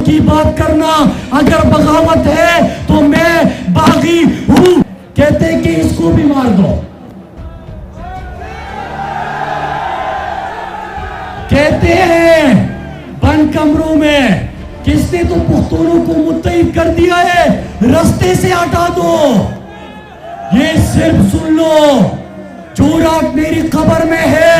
کی بات کرنا اگر بغاوت ہے تو میں باغی ہوں. کہتے کہ اس کو بھی مار دو. کہتے ہیں بند کمروں میں کس نے تو پختونوں کو متحد کر دیا ہے, رستے سے ہٹا دو. یہ صرف سن لو, جو رات میری قبر میں ہے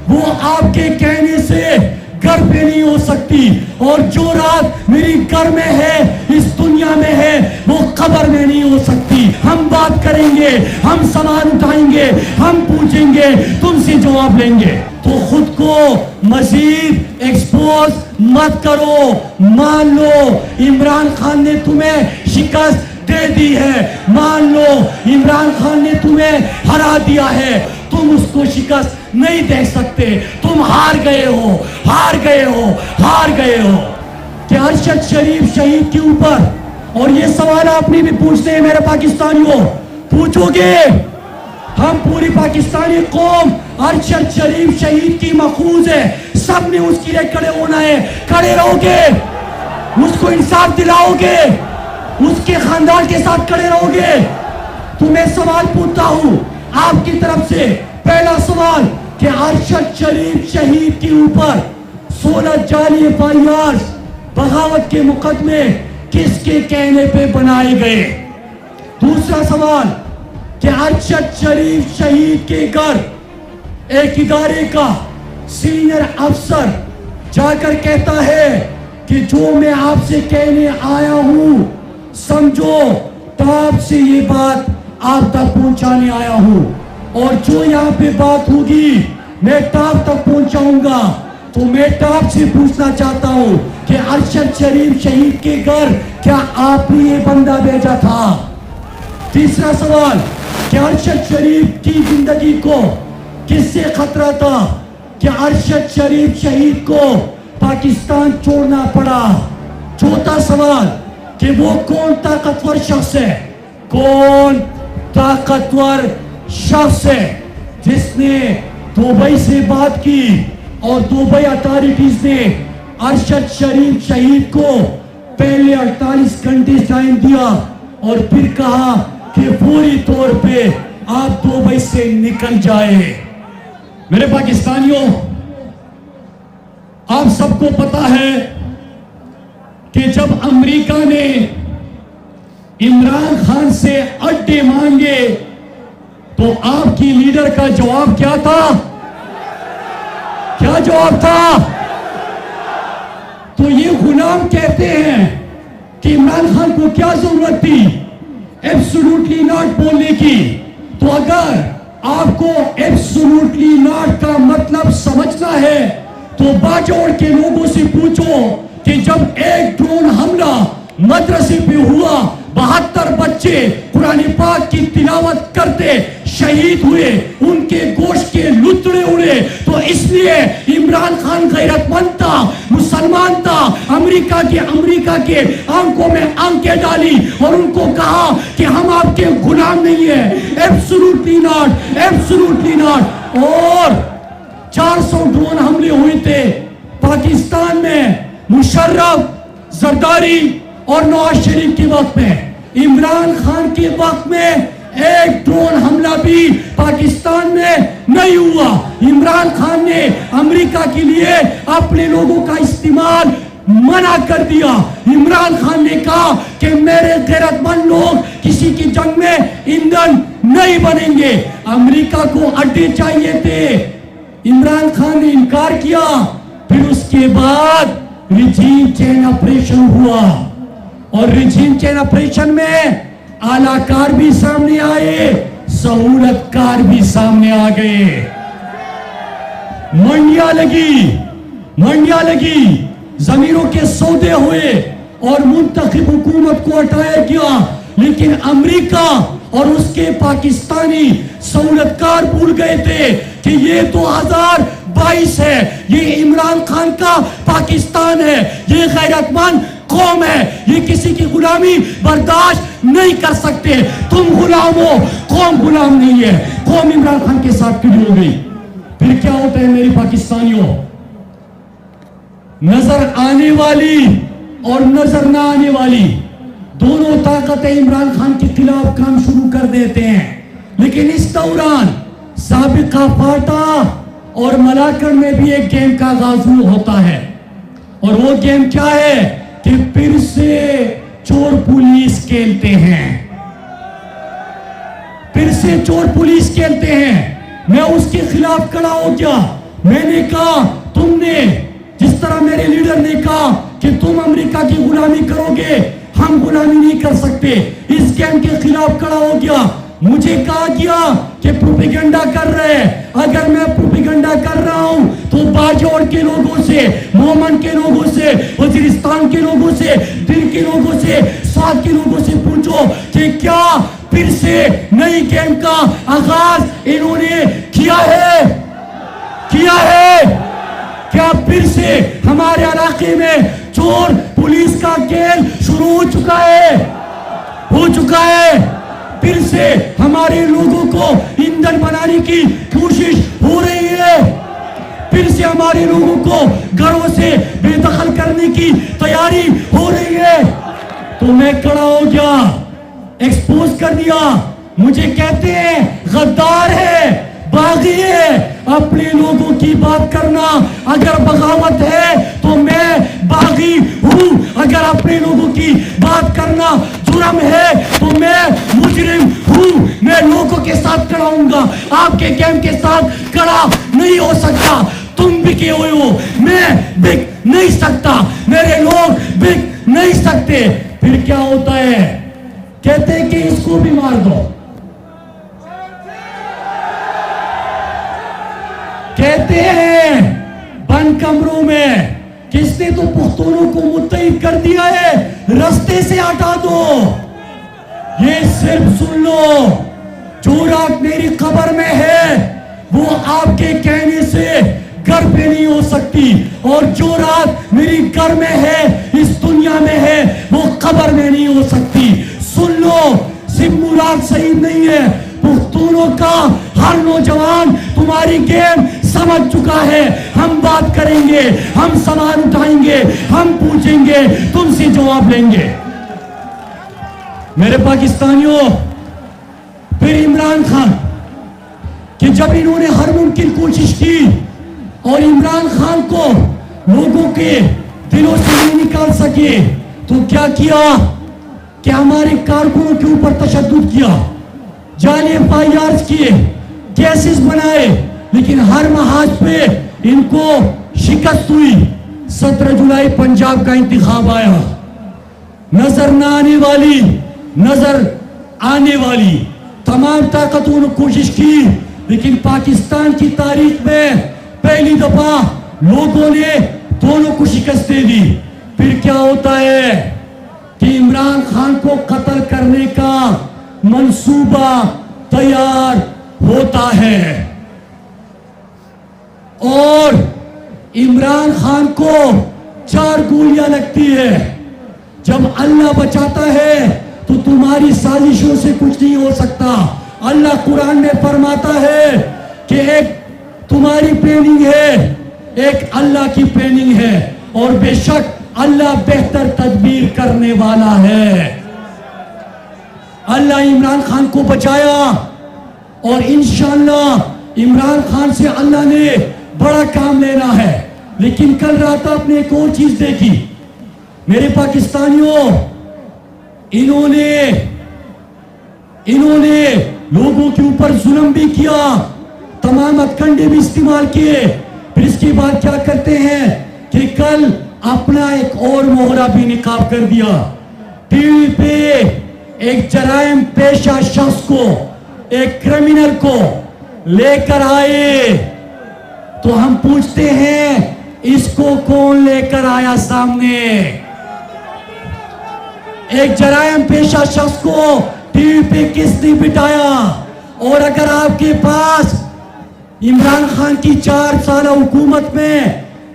وہ آپ کے کہنے سے گھر پہ نہیں ہو سکتی, اور جو رات میری گھر میں ہے, اس دنیا میں ہے, وہ قبر میں نہیں ہو سکتی. ہم بات کریں گے, ہم سوال اٹھائیں گے, ہم پوچھیں گے, تم سے جواب لیں گے. تو خود کو مزید ایکسپوز مت کرو. مان لو عمران خان نے تمہیں شکست دے دی ہے, مان لو عمران خان نے تمہیں ہرا دیا ہے, تم اس کو شکست نہیں دے سکتے. تم ہار گئے ہو, ہار گئے ہو, ہار گئے ہو. کہ ارشد شریف شہید کے اوپر, اور یہ سوال آپ نے بھی پوچھتے ہیں میرے پاکستانیوں, پوچھو گے؟ ہم پوری پاکستانی قوم ارشد شریف شہید کی مخوض ہے, سب نے اس کے لیے کھڑے ہونا ہے. کھڑے رہو گے؟ اس کو انصاف دلاؤ گے؟ اس کے خاندان کے ساتھ کھڑے رہو گے؟ تو میں سوال پوچھتا ہوں آپ کی طرف سے. پہلا سوال کہ ارشد شریف شہید کے اوپر 16 جعلی FIRs بغاوت کے مقدمے کس کے کہنے پہ بنائے گئے؟ دوسرا سوال کہ ارشد شریف شہید کے گھر ایک ادارے کا سینئر افسر جا کر کہتا ہے کہ جو میں آپ سے کہنے آیا ہوں سمجھو ٹاپ سے یہ بات آپ تک پہنچانے آیا ہوں, اور جو یہاں پہ بات ہوگی میں ٹاپ تک پہنچاؤں گا. تو میں ٹاپ سے پوچھنا چاہتا ہوں کہ ارشد شریف شہید کے گھر کیا آپ نے یہ بندہ بھیجا تھا؟ تیسرا سوال کہ ارشد شریف کی زندگی کو کس سے خطرہ تھا کہ ارشد شریف شہید کو پاکستان چھوڑنا پڑا؟ چوتھا سوال کہ وہ کون طاقتور شخص ہے, کون طاقتور شخص ہے جس نے دبئی سے بات کی اور دبئی اتھارٹیز نے ارشد شریف شہید کو پہلے 48 گھنٹے ٹائم دیا اور پھر کہا کہ فوری طور پہ آپ دبئی سے نکل جائے. میرے پاکستانیوں, آپ سب کو پتا ہے کہ جب امریکہ نے عمران خان سے اڈے مانگے تو آپ کی لیڈر کا جواب کیا تھا؟ کیا جواب تھا؟ تو یہ غلام کہتے ہیں کہ عمران خان کو کیا ضرورت تھی ایبسولوٹلی ناٹ بولنے کی. تو اگر آپ کو ایبسولوٹلی ناٹ کا مطلب سمجھنا ہے تو باجوڑ کے لوگوں سے پوچھو کہ جب ایک ڈرون حملہ مدرسے پہ ہوا 72 بچے قرآن پاک کی تلاوت کرتے شہید ہوئے, ان کے گوشت کے لتڑے اڑے, تو اس لیے عمران خان غیرت مند تھا, مسلمان تھا. امریکہ کے آنکھوں میں آنکھیں ڈالی اور ان کو کہا کہ ہم آپ کے غلام نہیں ہیں, ایبسولوٹلی ناٹ, ایبسولوٹلی ناٹ. اور 400 ڈرون حملے ہوئے تھے پاکستان میں مشرف, زرداری اور نواز شریف کے وقت میں. عمران خان کے وقت میں ایک ڈرون حملہ بھی پاکستان میں نہیں ہوا. عمران خان نے امریکہ کے لیے اپنے لوگوں کا استعمال منع کر دیا. عمران خان نے کہا کہ میرے غیرت مند لوگ کسی کی جنگ میں ایندھن نہیں بنیں گے. امریکہ کو اڈے چاہیے تھے, عمران خان نے انکار کیا. پھر اس کے بعد ریجیم چین آپریشن ہوا, اور ریجیم چین آپریشن میں اعلیٰ کار بھی سامنے آئے, سہولت کار بھی سامنے آ گئے. منڈیاں لگی, زمینوں کے سودے ہوئے اور منتخب حکومت کو ہٹایا گیا. لیکن امریکہ اور اس کے پاکستانی سہولت کار بھول گئے تھے کہ یہ 2022 ہے, یہ عمران خان کا پاکستان ہے, یہ غیرت مند قوم ہے, یہ کسی کی غلامی برداشت نہیں کر سکتے. تم غلام ہو, قوم غلام نہیں ہے. قوم عمران خان کے ساتھ کھڑی ہو گئی. پھر کیا ہوتا ہے میری پاکستانیوں؟ نظر آنے والی اور نظر نہ آنے والی دونوں طاقتیں عمران خان کے خلاف کام شروع کر دیتے ہیں. لیکن اس دوران سابقہ فاٹا اور ملاکڑ میں بھی ایک گیم کا آغاز ہوتا ہے. اور وہ گیم کیا ہے کہ پھر سے چور پولیس کھیلتے ہیں. پھر سے چور پولیس کھیلتے ہیں. میں اس کے خلاف کھڑا ہو گیا. میں نے کہا تم نے جس طرح میرے لیڈر نے کہا کہ تم امریکہ کی غلامی کرو گے, ہم غلامی نہیں کر سکتے. اس گیم کے خلاف کھڑا ہو گیا. مجھے کہا گیا کہ پروپیگنڈا کر رہے ہیں. اگر میں پروپیگنڈا کر رہا ہوں تو باجوڑ کے لوگوں سے, مومن کے لوگوں سے, وزیرستان کے لوگوں سے, دل کے لوگوں سے, ساتھ کے لوگوں سے پوچھو کہ کیا پھر سے نئی گیم کا آغاز انہوں نے کیا ہے؟ کیا پھر سے ہمارے علاقے میں چور پولیس کا کھیل شروع ہو چکا ہے؟ پھر سے ہمارے لوگوں کو ایندھن بنانے کی کوشش ہو رہی ہے. پھر سے ہمارے لوگوں کو گھروں سے بے دخل کرنے کی تیاری ہو رہی ہے. تو میں کھڑا ہو گیا, ایکسپوز کر دیا. مجھے کہتے ہیں غدار ہے, باغی ہے. اپنے لوگوں کی بات کرنا اگر بغاوت ہے تو میں باغی ہوں. اگر اپنے لوگوں کی بات کرنا جرم ہے تو میں مجرم ہوں. میں لوگوں کے ساتھ کھڑا ہوں گا, آپ کے گیم کے ساتھ کھڑا نہیں ہو سکتا. تم بکے ہوئے ہو, میں بک نہیں سکتا, میرے لوگ بک نہیں سکتے. پھر کیا ہوتا ہے؟ کہتے ہیں کہ اس کو بھی مار دو. کہتے ہیں بند کمروں میں کس نے تو پختونوں کو متحد کر دیا ہے, رستے سے ہٹا دو. یہ صرف سن لو, جو رات میری قبر میں ہے وہ آپ کے کہنے سے گھر پہ نہیں ہو سکتی, اور جو رات میری گھر میں ہے, اس دنیا میں ہے, وہ قبر میں نہیں ہو سکتی. سن لو, صرف مراد صحیح نہیں ہے, پختونوں کا ہر نوجوان تمہاری گیم سمجھ چکا ہے. ہم بات کریں گے, ہم سوال اٹھائیں گے, ہم پوچھیں گے, تم سے جواب لیں گے. میرے پاکستانیوں, پھر عمران خان کہ جب انہوں نے ہر ممکن کوشش کی اور عمران خان کو لوگوں کے دلوں سے نہیں نکال سکے, تو کیا کیا کہ ہمارے کارکنوں کے اوپر تشدد کیا, جعلی FIRs کیے, کیسز بنائے. لیکن ہر محاذ پہ ان کو شکست ہوئی. 17 جولائی پنجاب کا انتخاب آیا. نظر نہ آنے والی, نظر آنے والی تمام طاقتوں نے کوشش کی, لیکن پاکستان کی تاریخ میں پہلی دفعہ لوگوں نے دونوں کو شکست دے دی. پھر کیا ہوتا ہے کہ عمران خان کو قتل کرنے کا منصوبہ تیار ہوتا ہے, اور عمران خان کو 4 گولیاں لگتی ہے. جب اللہ بچاتا ہے تو تمہاری سازشوں سے کچھ نہیں ہو سکتا. اللہ قرآن میں فرماتا ہے کہ ایک تمہاری پلاننگ ہے, ایک اللہ کی پلاننگ ہے, اور بے شک اللہ بہتر تدبیر کرنے والا ہے. اللہ عمران خان کو بچایا, اور انشاءاللہ عمران خان سے اللہ نے بڑا کام لینا ہے. لیکن کل رات آپ نے ایک اور چیز دیکھی میرے پاکستانیوں, انہوں نے لوگوں کے اوپر ظلم بھی کیا, تمام ہتھکنڈے بھی استعمال کیے. پھر اس کے بعد کیا کرتے ہیں کہ کل اپنا ایک اور مہرہ بھی نقاب کر دیا. ٹی وی پہ ایک جرائم پیشہ شخص کو, ایک کرمینل کو لے کر آئے, تو ہم پوچھتے ہیں اس کو کون لے کر آیا سامنے؟ ایک جرائم پیشہ شخص کو ٹی وی پہ کس نے بٹھایا؟ اور اگر آپ کے پاس عمران خان کی 4 سالہ حکومت میں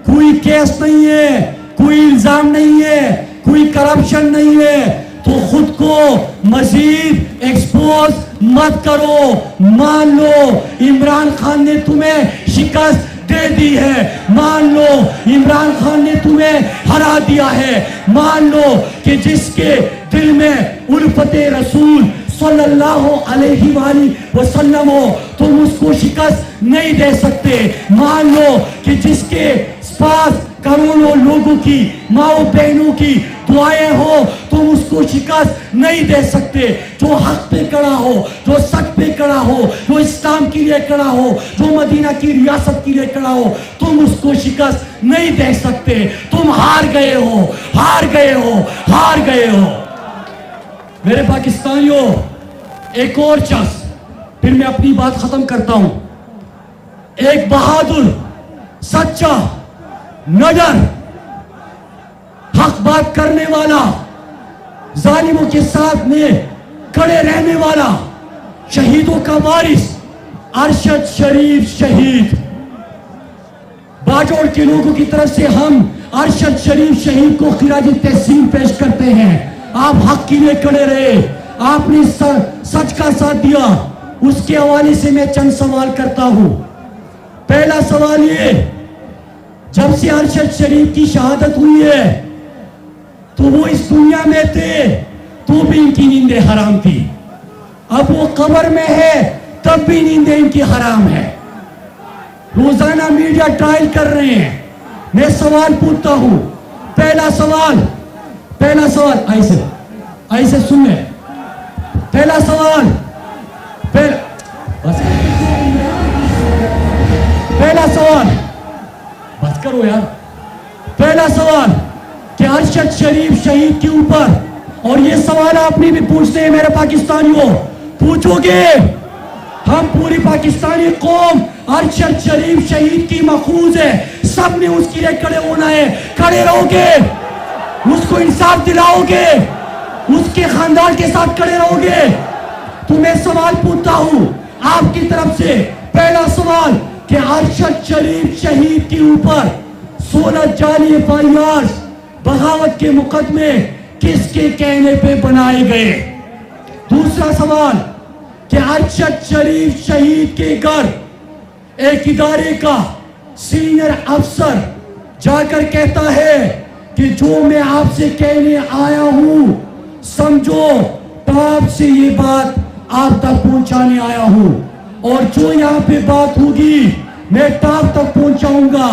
کوئی کیس نہیں ہے, کوئی الزام نہیں ہے, کوئی کرپشن نہیں ہے, تو خود کو مزید ایکسپوز مت کرو. مان لو عمران خان نے تمہیں شکست دے دے دی ہے. مان لو عمران خان نے تمہیں ہرا دیا ہے. مان لو کہ جس کے دل میں الفت رسول صلی اللہ علیہ وآلہ وسلم ہو تم اس کو شکست نہیں دے سکتے. مان لو کہ جس کے پاس کروڑوں لوگوں کی ماؤں بہنوں کی دعائیں ہو تم اس کو شکست نہیں دے سکتے. جو حق پہ کڑا ہو, جو سچ پہ کڑا ہو, جو اسلام کے لیے کڑا ہو, جو مدینہ کی ریاست کے لیے کڑا ہو, تم اس کو شکست نہیں دے سکتے. تم ہار گئے ہو, ہار گئے ہو, ہار گئے ہو. میرے پاکستانیوں, ایک اور چیز پھر میں اپنی بات ختم کرتا ہوں. ایک بہادر, سچا, نڈر, حق بات کرنے والا, ظالموں کے ساتھ میں کھڑے رہنے والا, شہیدوں کا وارث ارشد شریف شہید. باجوڑ کے لوگوں کی طرف سے ہم ارشد شریف شہید کو خراج تحسین پیش کرتے ہیں. آپ حق کے لیے کھڑے رہے, آپ نے سچ کا ساتھ دیا. اس کے حوالے سے میں چند سوال کرتا ہوں. پہلا سوال یہ, جب سے ارشد شریف کی شہادت ہوئی ہے تو وہ اس دنیا میں تھے تو بھی ان کی نیندیں حرام تھی. اب وہ قبر میں ہے تب بھی نیندیں ان کی حرام ہے. روزانہ میڈیا ٹرائل کر رہے ہیں. میں سوال پوچھتا ہوں. پہلا سوال ایسے سن لیں. پہلا سوال بس کرو یار. پہلا سوال کہ ارشد شریف شہید کے اوپر, اور یہ سوال آپ نے بھی پوچھتے ہیں میرے پاکستانیوں, پوچھو گے. ہم پوری پاکستانی قوم ارشد شریف شہید کی مخوض ہے. سب نے اس کے لیے کھڑے ہونا ہے. کھڑے رہو گے, اس کو انصاف دلاؤ گے, اس کے خاندان کے ساتھ کھڑے رہو گے. تو میں سوال پوچھتا ہوں آپ کی طرف سے. پہلا سوال کہ ارشد شریف شہید کے اوپر 16 جعلی FIR بغاوت کے مقدمے کس کے کہنے پہ بنائے گئے. دوسرا سوال کہ ارشد شریف شہید کے گھر ایک ادارے کا سینئر افسر جا کر کہتا ہے کہ جو میں آپ سے کہنے آیا ہوں سمجھو ٹاپ سے یہ بات آپ تک پہنچانے آیا ہوں, اور جو یہاں پہ بات ہوگی میں ٹاپ تک پہنچاؤں گا.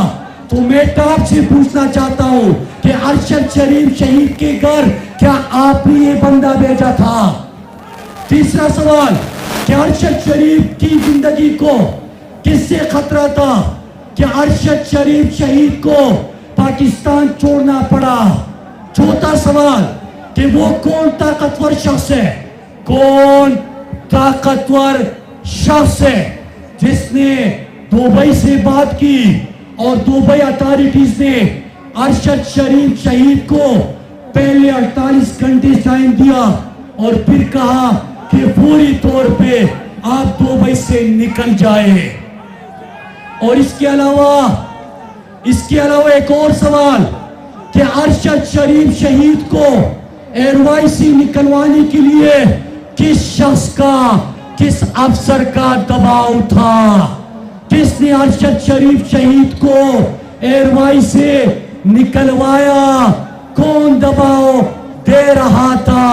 تو میں ٹاپ سے پوچھنا چاہتا ہوں کہ ارشد شریف شہید کے گھر کیا آپ نے یہ بندہ بھیجا تھا. تیسرا سوال کہ ارشد شریف کی زندگی کو کس سے خطرہ تھا کہ ارشد شریف شہید کو پاکستان چھوڑنا پڑا. چوتھا سوال کہ وہ کون طاقتور شخص ہے, کون طاقتور شخص ہے جس نے دبئی سے بات کی اور دبئی اتھارٹیز نے ارشد شریف شہید کو پہلے 48 گھنٹے ٹائم دیا اور پھر کہا کہ پوری طور پہ آپ دبئی سے نکل جائے. اور اس کے علاوہ ایک اور سوال کہ ارشد شریف شہید کو ایئروائسی نکلوانے کے لیے کس شخص کا, کس افسر کا دباؤ تھا. کس نے ارشد شریف شہید کو ایئروائی سے نکلوایا, کون دباؤ دے رہا تھا.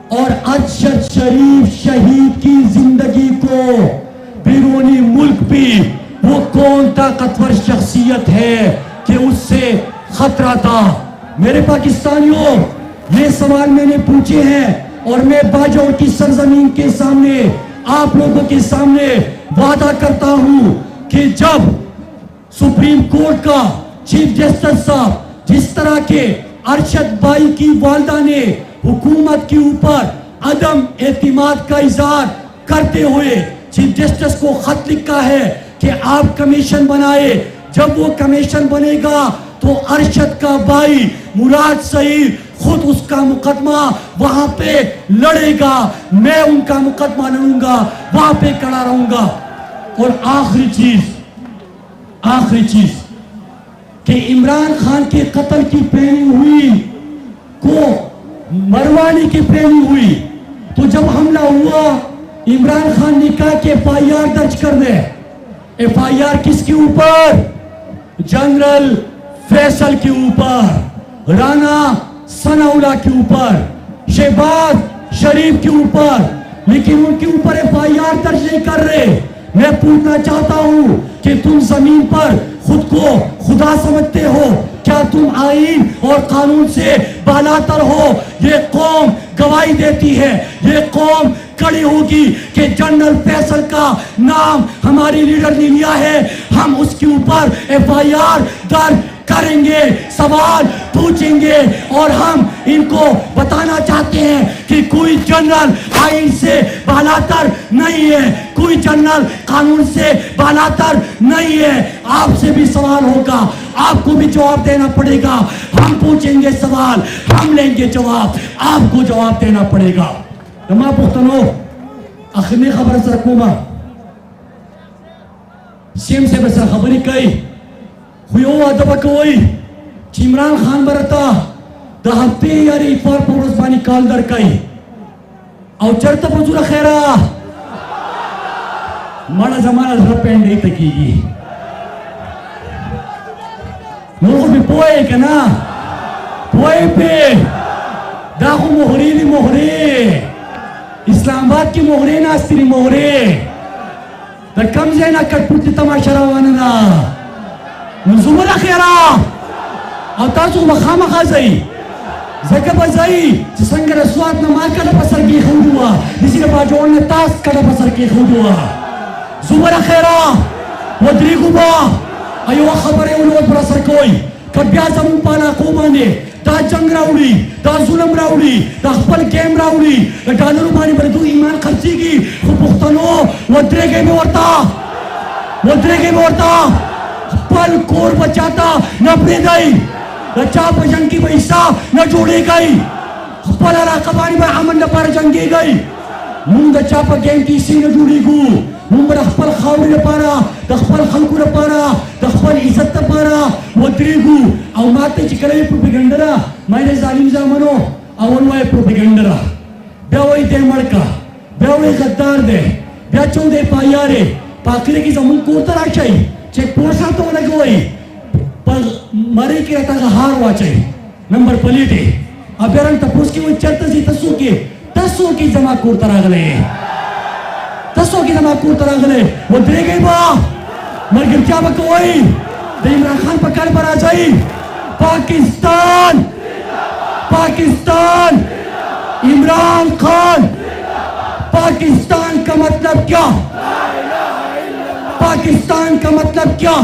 اور ارشد شریف شہید کی زندگی کو بیرونی ملک بھی وہ کون طاقتور شخصیت ہے کہ اس سے خطرہ تھا. میرے پاکستانیوں, یہ سوال میں نے پوچھے ہیں اور میں باجوڑ کی سرزمین کے سامنے آپ لوگوں کے سامنے وعدہ کرتا ہوں کہ جب سپریم کورٹ کا چیف جسٹس صاحب جس طرح کے ارشد بھائی کی والدہ نے حکومت کے اوپر عدم اعتماد کا اظہار کرتے ہوئے چیف جسٹس کو خط لکھا ہے کہ آپ کمیشن بنائے, جب وہ کمیشن بنے گا تو ارشد کا بھائی مراد سعید خود اس کا مقدمہ وہاں پہ لڑے گا, میں ان کا مقدمہ لڑوں گا, وہاں پہ کھڑا رہوں گا. اور آخری چیز کہ عمران خان کے قتل کی پلاننگ ہوئی کو مروانے کی پلاننگ ہوئی, تو جب حملہ ہوا عمران خان نے کہا کہ FIR درج کر دے. FIR کس کے اوپر؟ جنرل فیصل کے اوپر، رانا ثناءاللہ کے اوپر، شہباز شریف کے اوپر، لیکن ان کے اوپر FIR درج نہیں کر رہے۔ میں پوچھنا چاہتا ہوں کہ تم زمین پر خود کو خدا سمجھتے ہو؟ کیا تم آئین اور قانون سے بالاتر ہو؟ یہ قوم گواہی دیتی ہے، یہ قوم کڑی ہوگی کہ جنرل فیصل کا نام ہماری لیڈر نے لیا ہے، ہم اس کے اوپر FIR درج کریں گے، سوال پوچھیں گے، اور ہم ان کو بتانا چاہتے ہیں کہ کوئی جنرل آئین سے بالاتر نہیں ہے، کوئی جنرل قانون سے بالاتر نہیں ہے۔ آپ سے بھی سوال ہوگا، آپ کو بھی جواب دینا پڑے گا، ہم پوچھیں گے سوال، ہم لیں گے جواب، آپ کو جواب دینا پڑے گا۔ جماعت پختنو اخرنی خبر سر کوما سیم سے بسر خبری کئی خویو ادبا کوئی چی عمران خان برتا دا ہفتے یاری اتوار پورس بانی کال در کئی او چرتا پرزور خیرہ مالا زمانہ زر پینڈ نہیں تکی گی نوخو بھی پوئے کنا پوئے پہ داخو مہری دی مہری اسلام آباد کی مہری ناستری مہری در کم زینا کٹ پوٹی تماشا رواننا نزومر خیرہ او تاسو مخام خازئی زکر بزائی سنگر اسوات نما کڑا پسر کی خودوا اسی ربا جوڑنے تاس کڑا پسر کی خودوا زمر خیرہ ودریگو با ایو خبرے انہوں پر اثر کوئی کبیا زمون پانا قومانے دا جنگ راوڑی دا ظلم راوڑی دا خپل گیم راوڑی دا ڈالرو بانی بردو ایمان خرچی کی خود پختنو ودریگے میں ورطا خپل کور بچاتا نہ پریدائی دا چاپ جنگی با حصہ نہ جوڑے گئی خپل علاقہ بانی با عمل نہ پر جنگی گئی مون دا چاپ گیم کی سی نہ جوڑی گو مون با خپل خاوری نہ پارا دا خپل خلقو نہ پارا دا خپل عزت نہ پارا ودریگو او ماتے چکلوی پروپیگنڈرا مائنے ظالم زامنو اولوائے پروپیگنڈرا بیاوئی دے مڑکا بیاوئی غدار دے بیا چو دے پائیارے پاکرے کی زمون کورتا راچائی چیک پورسا تو لگوئی پر مارے کی رہتا گا ہار واچائی نمبر پلیٹے اب یارن تپوس کی وہ چرتا سی تسو کی زمان کورتا راگلے وہ دے گئی با مرگر کیا بکوئی دے عمران خان پکڑ پر آ جائی پاکستان عمران خان پاکستان کا مطلب کیا؟